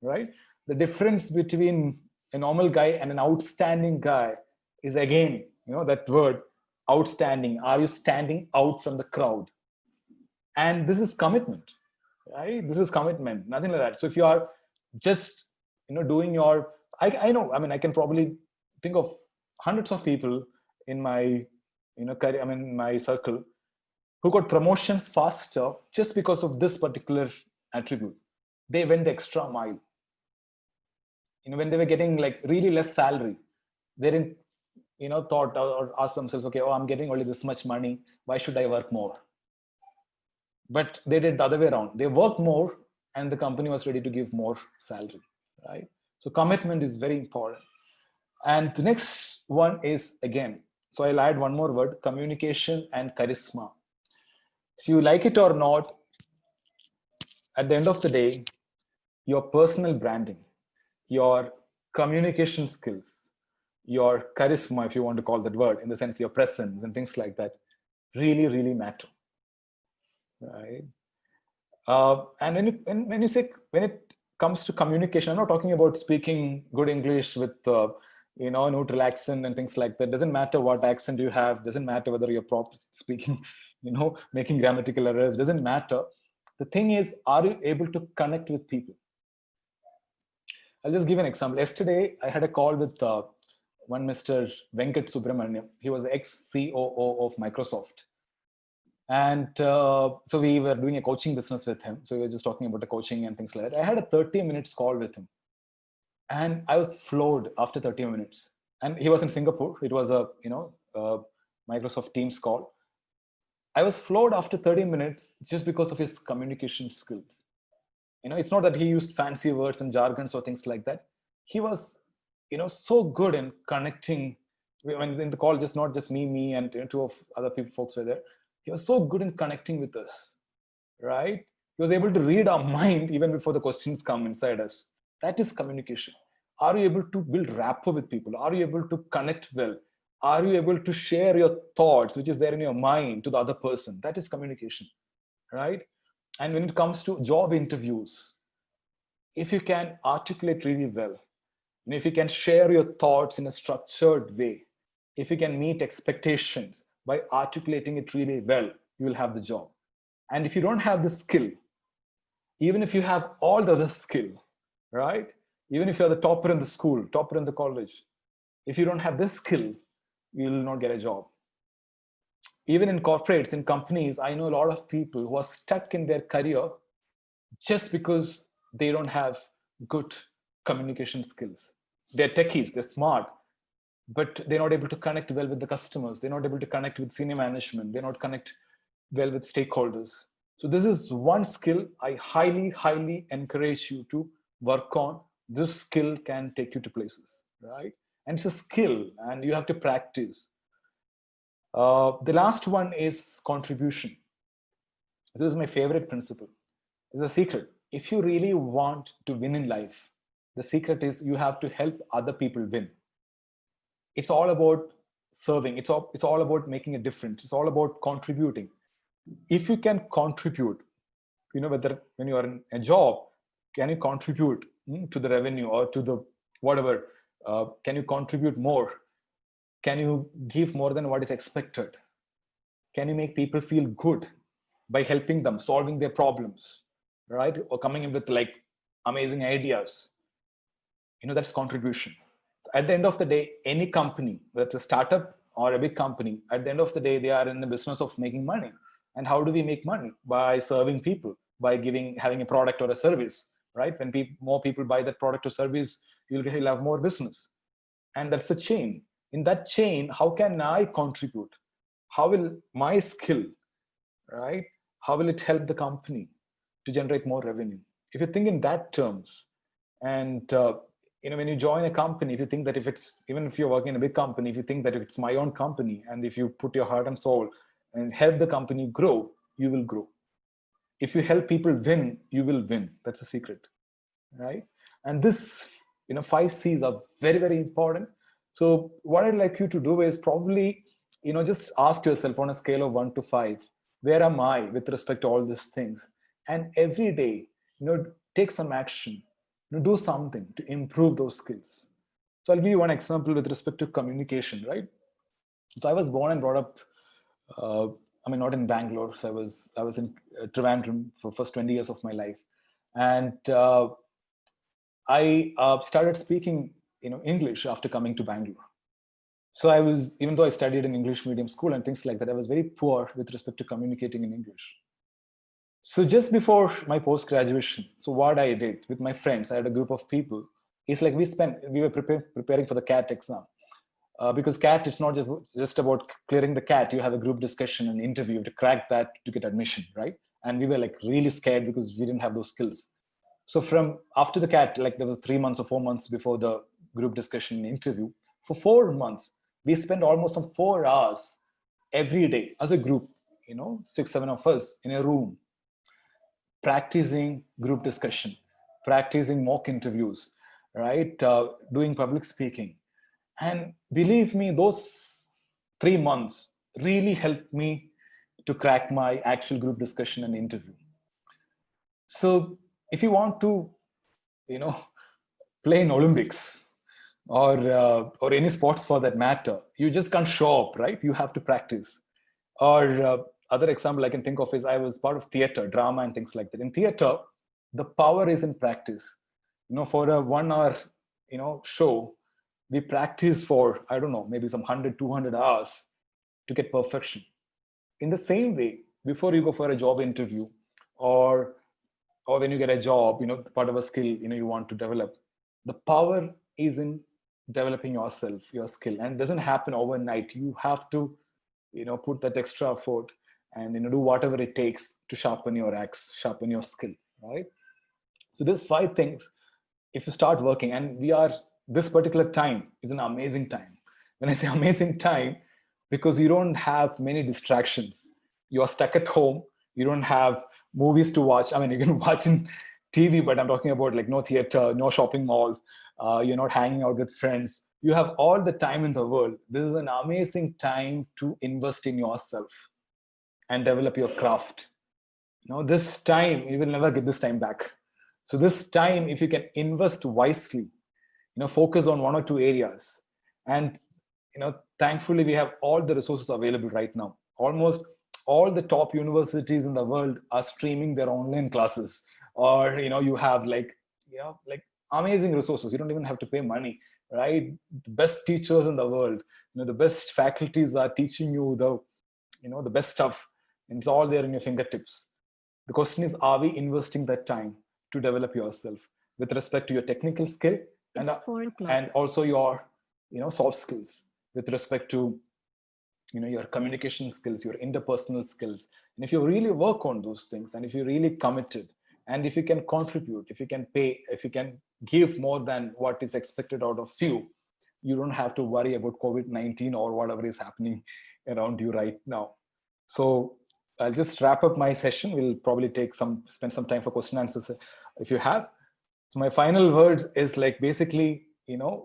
right? The difference between a normal guy and an outstanding guy is again, that word, outstanding. Are you standing out from the crowd? And this is commitment, right? This is commitment, nothing like that. So if you are just, doing your, I know, I can probably think of hundreds of people in my, career, my circle, who got promotions faster just because of this particular attribute. They went the extra mile. When they were getting like really less salary, they didn't, thought or asked themselves, okay, I'm getting only this much money. Why should I work more? But they did the other way around. They worked more and the company was ready to give more salary, right? So commitment is very important. And the next one is, again, so I'll add one more word, communication and charisma. So you like it or not, at the end of the day, your personal branding, your communication skills, your charisma, if you want to call that word, in the sense your presence and things like that, really, really matter, right? And when you say, when it comes to communication, I'm not talking about speaking good English with neutral accent and things like that. Doesn't matter what accent you have. Doesn't matter whether you're proper speaking, making grammatical errors. Doesn't matter. The thing is, are you able to connect with people? I'll just give an example. Yesterday, I had a call with one Mr. Venkat Subramaniam. He was ex-COO of Microsoft. And so we were doing a coaching business with him. So we were just talking about the coaching and things like that. I had a 30 minutes call with him. And I was floored after 30 minutes. And he was in Singapore. It was a Microsoft Teams call. I was floored after 30 minutes just because of his communication skills. It's not that he used fancy words and jargons or things like that. He was, so good in connecting. When in the call, just not just me and 2 of other folks were there. He was so good in connecting with us, right? He was able to read our mind even before the questions come inside us. That is communication. Are you able to build rapport with people? Are you able to connect well? Are you able to share your thoughts, which is there in your mind, to the other person? That is communication, right? And when it comes to job interviews, if you can articulate really well, if you can share your thoughts in a structured way, if you can meet expectations by articulating it really well, you will have the job. And if you don't have the skill, even if you have all the other skill, right? Even if you're the topper in the school, topper in the college, if you don't have this skill, you will not get a job. Even in corporates, in companies, I know a lot of people who are stuck in their career just because they don't have good communication skills. They're techies, they're smart, but they're not able to connect well with the customers. They're not able to connect with senior management. They're not connect well with stakeholders. So this is one skill I highly encourage you to work on. This skill can take you to places, right? And it's a skill and you have to practice. The last one is contribution. This is my favorite principle. It's a secret. If you really want to win in life, the secret is you have to help other people win. It's all about serving. It's all about making a difference. It's all about contributing. If you can contribute, whether when you are in a job, can you contribute to the revenue or to the whatever? Can you contribute more? Can you give more than what is expected? Can you make people feel good by helping them solving their problems, right? Or coming in with like amazing ideas? That's contribution. So at the end of the day, any company, whether it's a startup or a big company, at the end of the day, they are in the business of making money. And how do we make money? By serving people, by having a product or a service, right? When more people buy that product or service, you'll have more business. And that's a chain. In that chain, how can I contribute? How will my skill, right? How will it help the company to generate more revenue? If you think in that terms, and when you join a company, if you think that even if you're working in a big company, if you think that if it's my own company, and if you put your heart and soul and help the company grow, you will grow. If you help people win, you will win. That's the secret, right? And this, 5 C's are very, very important. So what I'd like you to do is probably, just ask yourself on a scale of 1 to 5, where am I with respect to all these things? And every day, take some action, do something to improve those skills. So I'll give you one example with respect to communication, right? So I was born and brought up, not in Bangalore. So I was in Trivandrum for first 20 years of my life. And I started speaking, English after coming to Bangalore. So even though I studied in English medium school and things like that, I was very poor with respect to communicating in English. So just before my post-graduation, so what I did with my friends, I had a group of people. It's like we were preparing for the CAT exam. Because CAT, it's not just about clearing the CAT. You have a group discussion and interview to crack that to get admission, right? And we were like really scared because we didn't have those skills. So from after the CAT, like there was 3 months or 4 months before the group discussion and interview, for 4 months, we spent almost some 4 hours every day as a group, 6, 7 of us in a room, practicing group discussion, practicing mock interviews, right? Doing public speaking. And believe me, those 3 months really helped me to crack my actual group discussion and interview. So if you want to, play in Olympics or any sports for that matter, you just can't show up, right? You have to practice. Or other example I can think of is I was part of theater, drama and things like that. In theater, the power is in practice. For a 1 hour, show, we practice for, I don't know, maybe some 100, 200 hours to get perfection. In the same way, before you go for a job interview or when you get a job, part of a skill, you want to develop, the power is in developing yourself, your skill, and it doesn't happen overnight. You have to, put that extra effort and, do whatever it takes to sharpen your axe, sharpen your skill, right? So there's 5 things. If you start working, and this particular time is an amazing time. When I say amazing time, because you don't have many distractions. You are stuck at home. You don't have movies to watch. I mean, you can watch in TV, but I'm talking about like no theater, no shopping malls. You're not hanging out with friends. You have all the time in the world. This is an amazing time to invest in yourself and develop your craft. This time, you will never get this time back. So this time, if you can invest wisely, focus on 1 or 2 areas. And, thankfully, we have all the resources available right now. Almost all the top universities in the world are streaming their online classes. Or, you have like amazing resources. You don't even have to pay money, right? The best teachers in the world, the best faculties are teaching you the best stuff. And it's all there in your fingertips. The question is, are we investing that time to develop yourself with respect to your technical skill and also your soft skills with respect to your communication skills, your interpersonal skills. And if you really work on those things, and if you're really committed, and if you can contribute, if you can pay, if you can give more than what is expected out of you, you don't have to worry about COVID-19 or whatever is happening around you right now. So I'll just wrap up my session. We'll probably spend some time for question and answers if you have. So my final words is like, basically,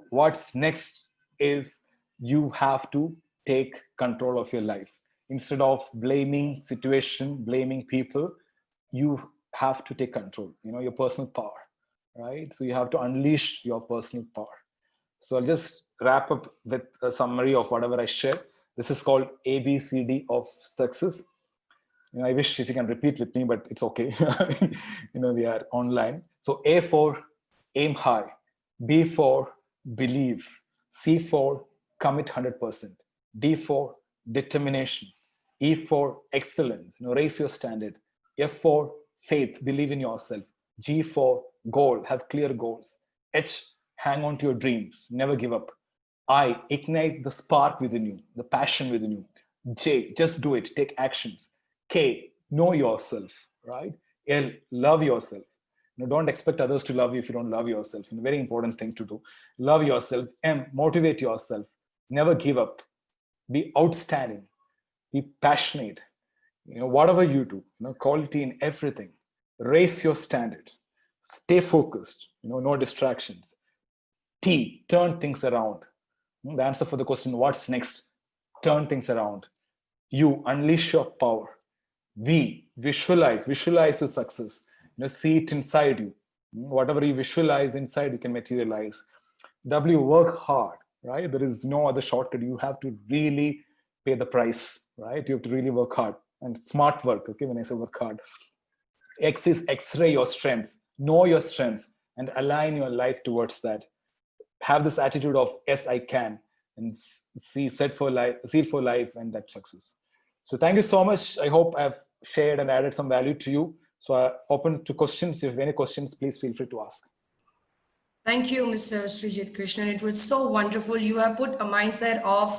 what's next is you have to take control of your life. Instead of blaming situation, blaming people, you have to take control, your personal power, right? So you have to unleash your personal power. So I'll just wrap up with a summary of whatever I shared. This is called ABCD of success. I wish if you can repeat with me, but it's okay. We are online. So A for aim high, B for believe, C for commit 100%, D for determination, E for excellence, raise your standard, F for faith, believe in yourself, G for goal, have clear goals, H, hang on to your dreams, never give up, I, ignite the spark within you, the passion within you, J, just do it, take actions, K, know yourself, right? L, love yourself. Don't expect others to love you if you don't love yourself. A very important thing to do. Love yourself. M, motivate yourself. Never give up. Be outstanding. Be passionate. Whatever you do, quality in everything. Raise your standard. Stay focused. No distractions. T, turn things around. The answer for the question, what's next? Turn things around. U, unleash your power. V, visualize your success. See it inside you. Whatever you visualize inside, you can materialize. W, work hard, right? There is no other shortcut. You have to really pay the price, right? You have to really work hard, and smart work. Okay, when I say work hard. X is X-ray your strengths. Know your strengths and align your life towards that. Have this attitude of yes, I can, and see for life, and that success. So thank you so much. I hope I've shared and added some value to you. So I'm open to questions. If you have any questions, please feel free to ask. Thank you, Mr. Srijit Krishnan. It was so wonderful. You have put a mindset of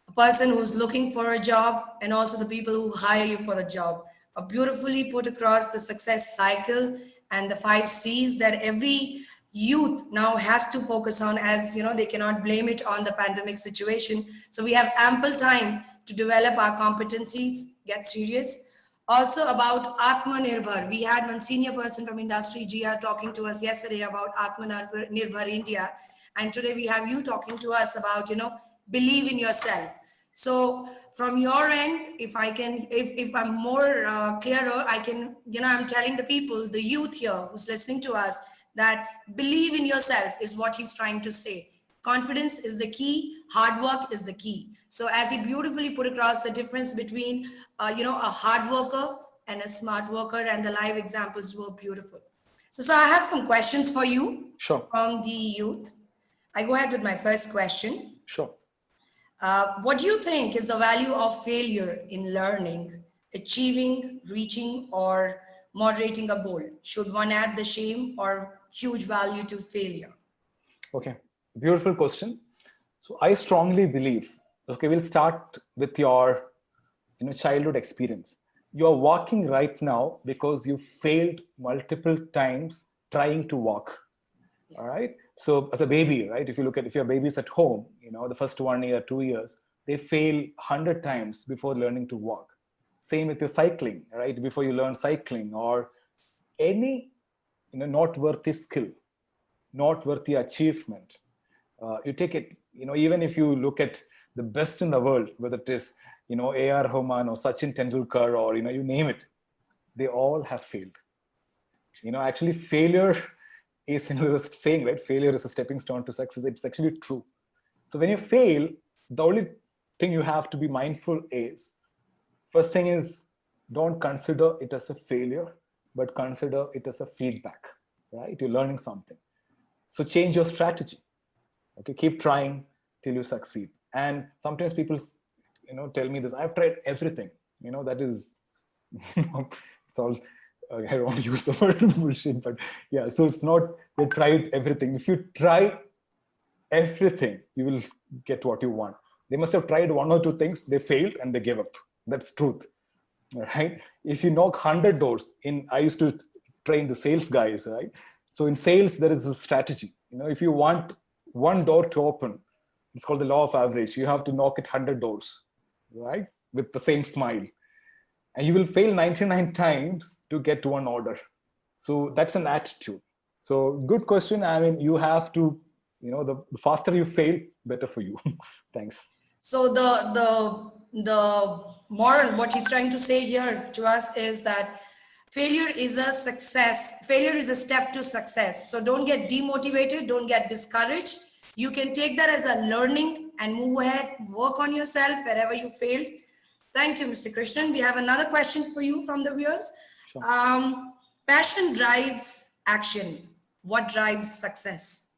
a person who's looking for a job and also the people who hire you for a job. Beautifully put across the success cycle and the 5 C's that every youth now has to focus on, as they cannot blame it on the pandemic situation. So we have ample time to develop our competencies, get serious. Also about Atmanirbhar, we had one senior person from industry, GR, talking to us yesterday about Atmanirbhar India, and today we have you talking to us about, believe in yourself. So from your end, if I can, if I'm more clearer, I can, I'm telling the people, the youth here who's listening to us, that believe in yourself is what he's trying to say. Confidence is the key. Hard work is the key. So as he beautifully put across the difference between, a hard worker and a smart worker, and the live examples were beautiful. So I have some questions for you. Sure. From the youth. I go ahead with my first question. Sure. What do you think is the value of failure in learning, achieving, reaching, or moderating a goal? Should one add the shame or huge value to failure? Okay, beautiful question. So I strongly believe, okay, we'll start with your childhood experience. You're walking right now because you failed multiple times trying to walk. Yes. All right. So as a baby, right, if your baby's at home, the first 1 year, 2 years, they fail 100 times before learning to walk. Same with your cycling, right? Before you learn cycling or any, noteworthy skill, noteworthy achievement, you take it, even if you look at the best in the world, whether it is, A.R. Rahman or Sachin Tendulkar or, you name it, they all have failed. Actually failure is, the saying, right? Failure is a stepping stone to success. It's actually true. So when you fail, the only thing you have to be mindful is, first thing is, don't consider it as a failure, but consider it as a feedback, right? You're learning something. So change your strategy. Okay, keep trying till you succeed. And sometimes people, tell me this, I've tried everything, that is, it's all, I don't want to use the word bullshit, but yeah, so it's not, they tried everything. If you try everything, you will get what you want. They must have tried one or two things, they failed and they gave up. That's truth, right? If you knock 100 doors, I used to train the sales guys, right? So in sales, there is a strategy. If you want one door to open, it's called the law of average. You have to knock it 100 doors, right? With the same smile. And you will fail 99 times to get one order. So that's an attitude. So good question. I mean, you have to, the faster you fail, better for you. Thanks. So the moral, what he's trying to say here to us is that failure is a success. Failure is a step to success. So don't get demotivated, don't get discouraged. You can take that as a learning and move ahead, work on yourself wherever you failed. Thank you, Mr. Krishnan. We have another question for you from the viewers. Sure. Passion drives action. What drives success?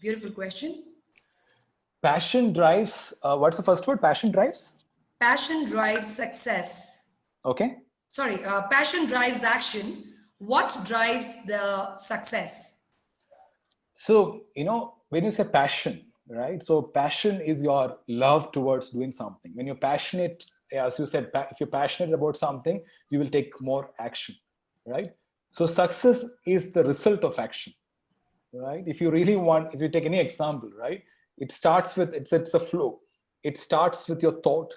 Beautiful question. Passion drives, what's the first word? Passion drives? Passion drives success. Okay. Sorry, passion drives action. What drives the success? So, when you say passion, right? So passion is your love towards doing something. When you're passionate, as you said, if you're passionate about something, you will take more action, right? So success is the result of action, right? If you take any example, right? It starts with, it's a flow. It starts with your thought.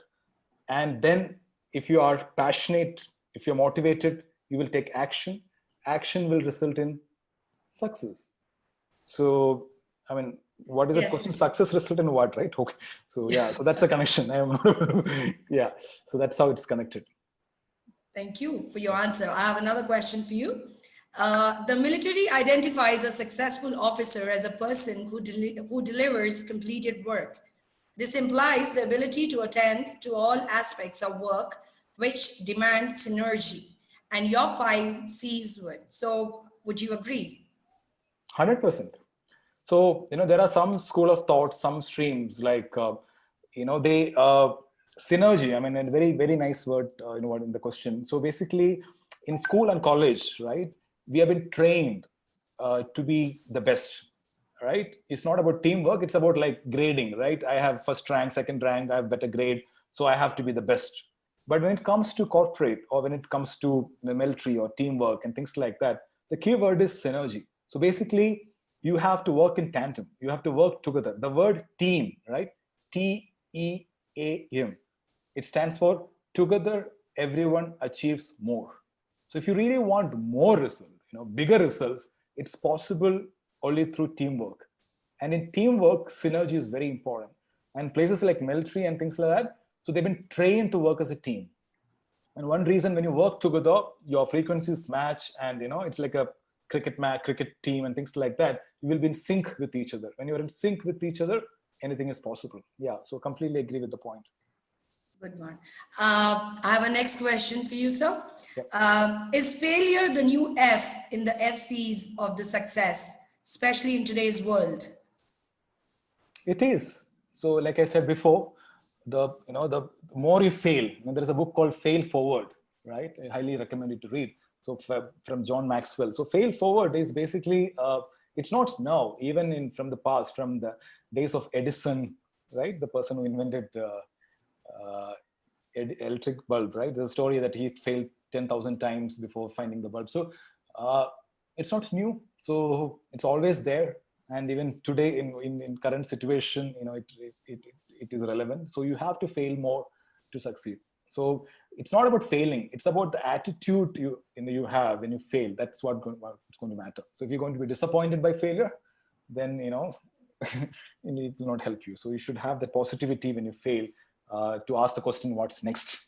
And then if you are passionate, if you're motivated, you will take action. Action will result in success. So, I mean, what is the question? Success result in what, right? Okay. So yeah, so that's the connection. Yeah. So that's how it's connected. Thank you for your answer. I have another question for you. The military identifies a successful officer as a person who delivers completed work. This implies the ability to attend to all aspects of work which demand synergy, and your 5 C's would. So would you agree? 100%. So, there are some school of thought, some streams like, synergy. I mean, a very, very nice word, in the question. So basically in school and college, right, we have been trained to be the best, right? It's not about teamwork. It's about like grading, right? I have first rank, second rank, I have better grade. So I have to be the best. But when it comes to corporate or when it comes to the military or teamwork and things like that, the key word is synergy. So basically you have to work in tandem. You have to work together. The word team, right? TEAM. It stands for together everyone achieves more. So if you really want more results, bigger results, it's possible only through teamwork. And in teamwork, synergy is very important. And places like military and things like that, so they've been trained to work as a team. And one reason when you work together, your frequencies match, and it's like a cricket match, cricket team and things like that. You will be in sync with each other. When you're in sync with each other, anything is possible. Yeah, so completely agree with the point. Good one. I have a next question for you, sir. Yep. Is failure the new F in the FCs of the success, especially in today's world? It is. So like I said before, the more you fail, there is a book called Fail Forward, right? I highly recommend it to read. So from John Maxwell. So Fail Forward is basically, it's not now, even from the past, from the days of Edison, right? The person who invented electric bulb, right? There's a story that he failed 10,000 times before finding the bulb. So it's not new. So it's always there. And even today in current situation, it is relevant. So you have to fail more to succeed. So it's not about failing. It's about the attitude you have when you fail. That's what's going to matter. So if you're going to be disappointed by failure, then, it will not help you. So you should have the positivity when you fail to ask the question, what's next?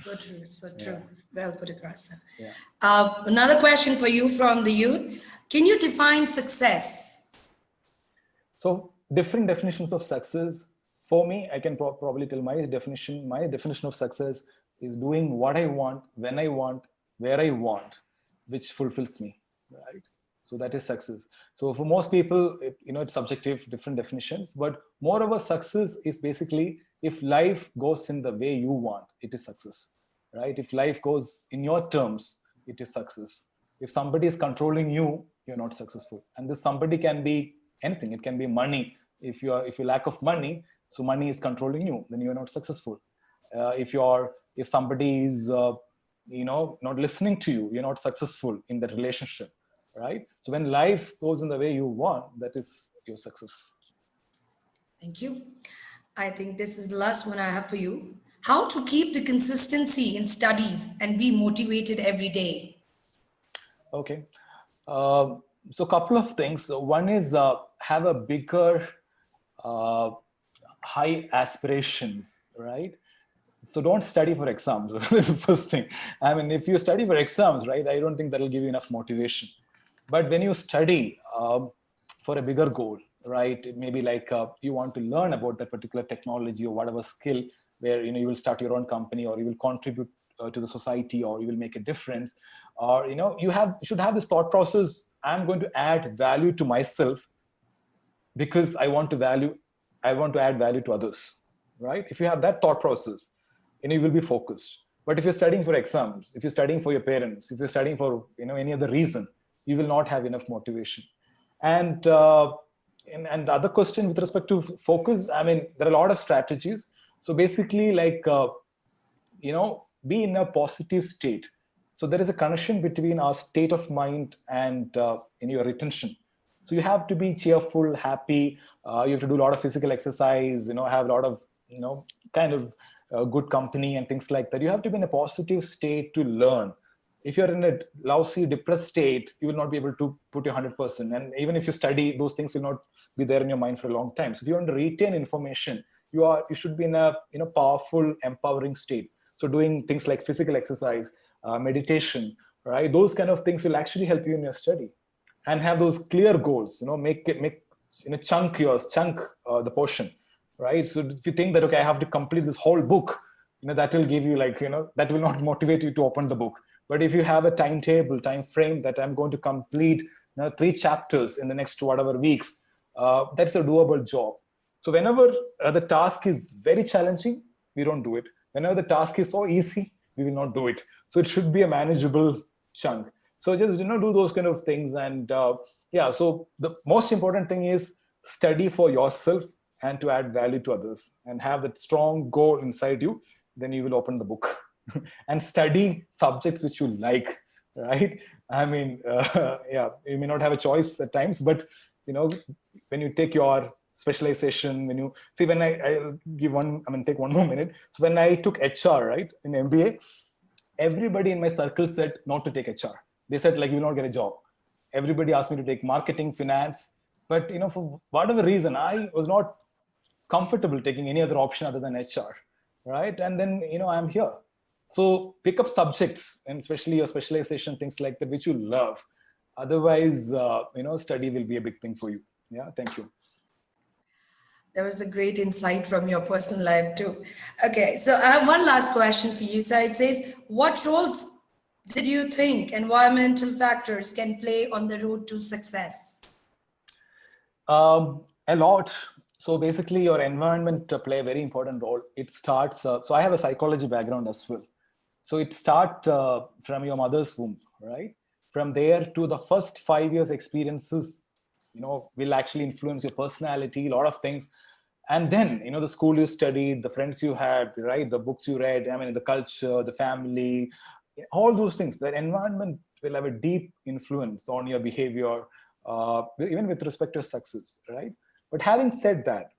So true, so true. Yeah. Well put across. Yeah. Another question for you from the youth. Can you define success? So different definitions of success. For me, I can probably tell my definition. My definition of success is doing what I want, when I want, where I want, which fulfills me, right? So that is success. So for most people, it's subjective, different definitions. But moreover, success is basically if life goes in the way you want, it is success, right? If life goes in your terms, it is success. If somebody is controlling you, you're not successful. And this somebody can be anything. It can be money. If you lack of money, So money is controlling you, then you're not successful. If somebody is not listening to you, you're not successful in that relationship, right? So when life goes in the way you want, that is your success. Thank you. I think this is the last one I have for you. How to keep the consistency in studies and be motivated every day? Okay. So a couple of things. One is have a bigger, uh, high aspirations, right? So don't study for exams. That's the first thing. I mean, if you study for exams, right, I don't think that'll give you enough motivation. But when you study for a bigger goal, right, it may be like you want to learn about that particular technology or whatever skill, where you will start your own company, or you will contribute to the society, or you will make a difference, or you should have this thought process: I'm going to add value to myself because I want to add value to others, right? If you have that thought process, you will be focused. But if you're studying for exams, if you're studying for your parents, if you're studying for any other reason, you will not have enough motivation. And and the other question with respect to focus, I mean, there are a lot of strategies. So basically, like be in a positive state. So there is a connection between our state of mind and in your retention. So you have to be cheerful, happy. You have to do a lot of physical exercise. Have a lot of kind of good company and things like that. You have to be in a positive state to learn. If you're in a lousy, depressed state, you will not be able to put your 100%. And even if you study, those things will not be there in your mind for a long time. So if you want to retain information, you should be in a powerful, empowering state. So doing things like physical exercise, meditation, right? Those kind of things will actually help you in your study. And have those clear goals. Make chunk the portion, right? So if you think that, okay, I have to complete this whole book, that will give you that will not motivate you to open the book. But if you have a timetable, time frame that I'm going to complete 3 chapters in the next whatever weeks, that's a doable job. So whenever the task is very challenging, we don't do it. Whenever the task is so easy, we will not do it. So it should be a manageable chunk. So just do those kind of things. And so the most important thing is study for yourself and to add value to others, and have that strong goal inside you. Then you will open the book and study subjects which you like, right? I mean, you may not have a choice at times, but when you take your specialization, when you see, when I'll give one, take one more minute. So when I took HR, right, in MBA, everybody in my circle said not to take HR. They said, like, you will not get a job. Everybody asked me to take marketing, finance, but for whatever reason, I was not comfortable taking any other option other than HR, right? And then I'm here. So pick up subjects, and especially your specialization, things like that, which you love. Otherwise, study will be a big thing for you. Yeah, thank you. That was a great insight from your personal life too. Okay, so I have one last question for you. So it says, what roles did you think environmental factors can play on the road to success? A lot. So basically, your environment play a very important role. It starts. So I have a psychology background as well. So it starts from your mother's womb, right? From there to the first 5 years experiences, will actually influence your personality, a lot of things. And then, the school you studied, the friends you had, right? The books you read, the culture, the family, all those things. The environment will have a deep influence on your behavior, even with respect to success, right? But having said that,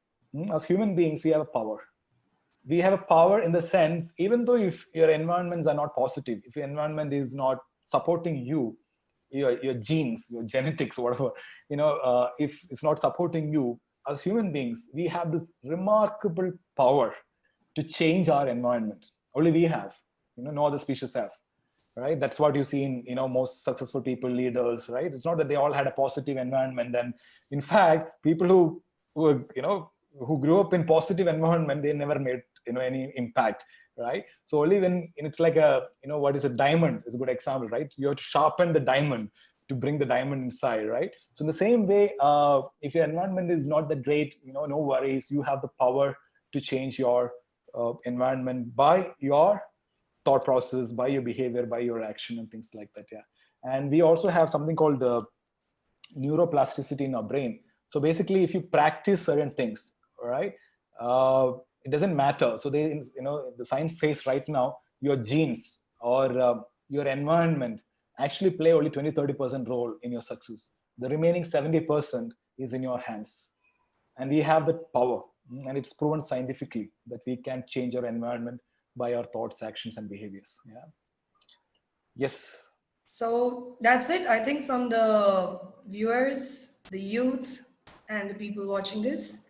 as human beings, we have a power. We have a power in the sense, even though if your environments are not positive, if your environment is not supporting you, your genes, your genetics, whatever, if it's not supporting you, as human beings, we have this remarkable power to change our environment. Only we have, no other species have, right? That's what you see in, most successful people, leaders, right? It's not that they all had a positive environment. And in fact, people who grew up in positive environment, they never made, any impact, right? So only when it's like what is a diamond is a good example, right? You have to sharpen the diamond to bring the diamond inside, right? So in the same way, if your environment is not that great, no worries. You have the power to change your environment by your thought process, by your behavior, by your action, and things like that. Yeah. And we also have something called neuroplasticity in our brain. So basically, if you practice certain things, all right, it doesn't matter. So the science says right now, your genes or your environment actually play only 20-30% role in your success. The remaining 70% is in your hands. And we have that power. And it's proven scientifically that we can change our environment by our thoughts, actions, and behaviors. Yeah. Yes. So that's it. I think from the viewers, the youth, and the people watching this,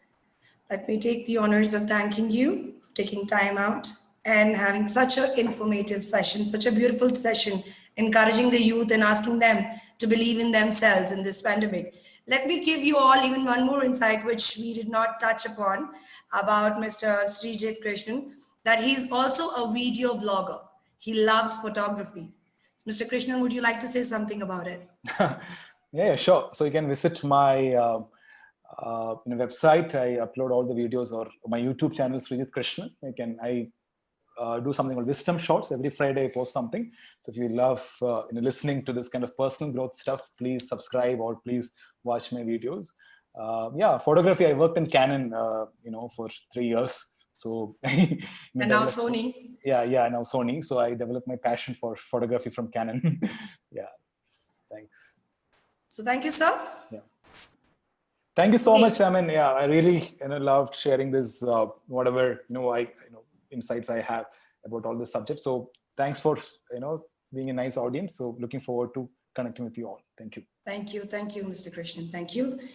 let me take the honors of thanking you for taking time out and having such an informative session, such a beautiful session, encouraging the youth and asking them to believe in themselves in this pandemic. Let me give you all even one more insight, which we did not touch upon, about Mr. Srijit Krishnan, that he's also a video blogger. He loves photography. Mr. Krishnan, would you like to say something about it? Yeah, sure. So you can visit my website. I upload all the videos, or my YouTube channel, Srijit Krishnan. I do something called Wisdom Shorts. Every Friday I post something. So if you love listening to this kind of personal growth stuff, please subscribe or please watch my videos. Yeah, photography. I worked in Canon, for 3 years. So And now Sony. Yeah, now Sony. So I developed my passion for photography from Canon. Yeah, thanks. So thank you, sir. Yeah. Thank you so Okay. much. I mean, yeah, I really loved sharing this whatever insights I have about all the subjects. So thanks for being a nice audience. So looking forward to connecting with you all. Thank you. Thank you, Mr. Krishnan. Thank you.